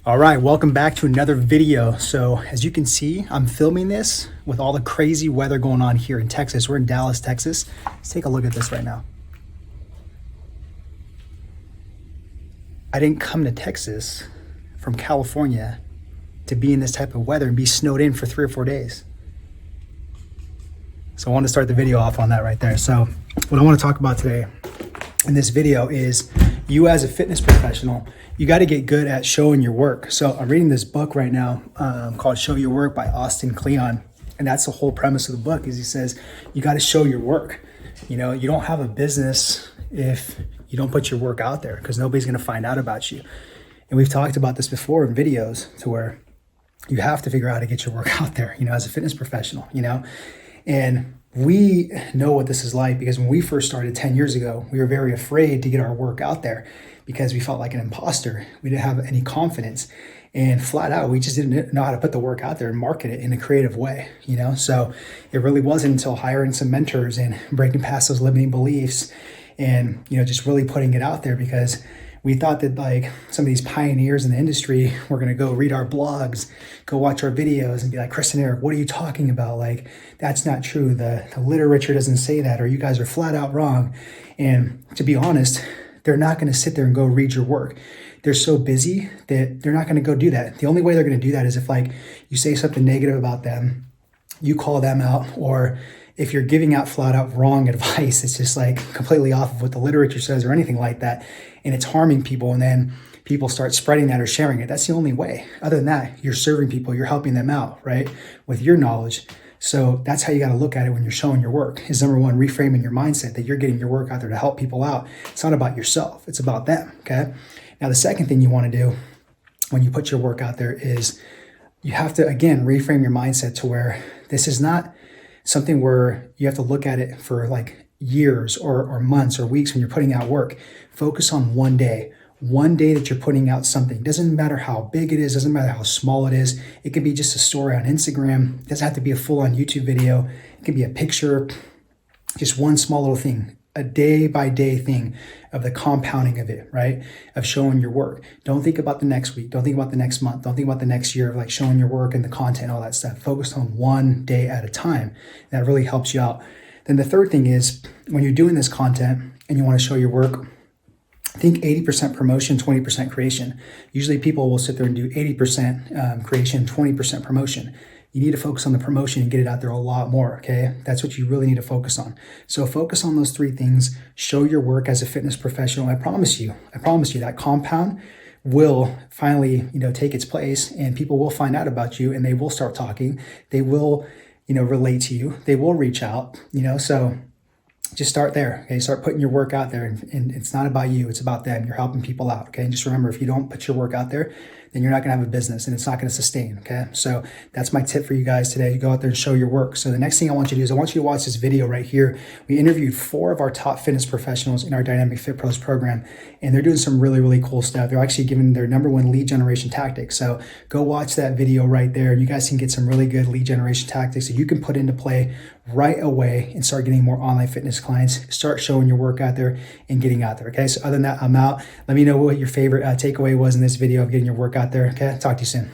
All right, welcome back to another video. So as you can see, I'm filming this with all the crazy weather going on here in Texas. We're in Dallas, Texas. Let's take a look at this right now. I didn't come to Texas from California to be in this type of weather and be snowed in for 3 or 4 days. So I want to start the video off on that right there. So what I want to talk about today in this video is you as a fitness professional, you got to get good at showing your work. So I'm reading this book right now called Show Your Work by Austin Kleon. And that's the whole premise of the book is he says, you got to show your work. You know, you don't have a business if you don't put your work out there because nobody's going to find out about you. And we've talked about this before in videos to where you have to figure out how to get your work out there, you know, as a fitness professional, you know. And we know what this is like because when we first started 10 years ago, we were very afraid to get our work out there because we felt like an imposter. We didn't have any confidence, and flat out, we just didn't know how to put the work out there and market it in a creative way, you know? So it really wasn't until hiring some mentors and breaking past those limiting beliefs and, you know, just really putting it out there because we thought that like some of these pioneers in the industry were going to go read our blogs, go watch our videos and be like, Chris and Eric, what are you talking about? Like, that's not true. The literature doesn't say that, or you guys are flat out wrong. And to be honest, they're not going to sit there and go read your work. They're so busy that they're not going to go do that. The only way they're going to do that is if like you say something negative about them, you call them out, or if you're giving out flat out wrong advice, it's just like completely off of what the literature says or anything like that. And it's harming people. And then people start spreading that or sharing it. That's the only way. Other than that, you're serving people, you're helping them out, right? With your knowledge. So that's how you got to look at it when you're showing your work is number one, reframing your mindset that you're getting your work out there to help people out. It's not about yourself. It's about them. Okay. Now, the second thing you want to do when you put your work out there is you have to, again, reframe your mindset to where this is not something where you have to look at it for like years or months or weeks when you're putting out work. Focus on one day that you're putting out something. Doesn't matter how big it is, doesn't matter how small it is. It could be just a story on Instagram. It doesn't have to be a full-on YouTube video. It could be a picture, just one small little thing, a day-by-day thing of the compounding of it, right? Of showing your work. Don't think about the next week. Don't think about the next month. Don't think about the next year of like showing your work and the content, all that stuff. Focus on one day at a time. That really helps you out. Then the third thing is when you're doing this content and you want to show your work, think 80% promotion, 20% creation. Usually people will sit there and do 80% creation, 20% promotion. You need to focus on the promotion and get it out there a lot more, okay? That's what you really need to focus on. So focus on those three things. Show your work as a fitness professional. I promise you that compound will finally, you know, take its place and people will find out about you and they will start talking. They will, you know, relate to you. They will reach out, you know, so just start there, okay? Start putting your work out there and it's not about you, it's about them. You're helping people out, okay? And just remember, if you don't put your work out there, then you're not gonna have a business and it's not gonna sustain, okay? So that's my tip for you guys today. You go out there and show your work. So the next thing I want you to do is I want you to watch this video right here. We interviewed 4 of our top fitness professionals in our Dynamic Fit Pros program, and they're doing some really, really cool stuff. They're actually giving their #1 lead generation tactics. So go watch that video right there. You guys can get some really good lead generation tactics that you can put into play right away and start getting more online fitness clients. Start showing your work out there and getting out there, okay? So other than that, I'm out. Let me know what your favorite takeaway was in this video of getting your work out there, okay? Talk to you soon.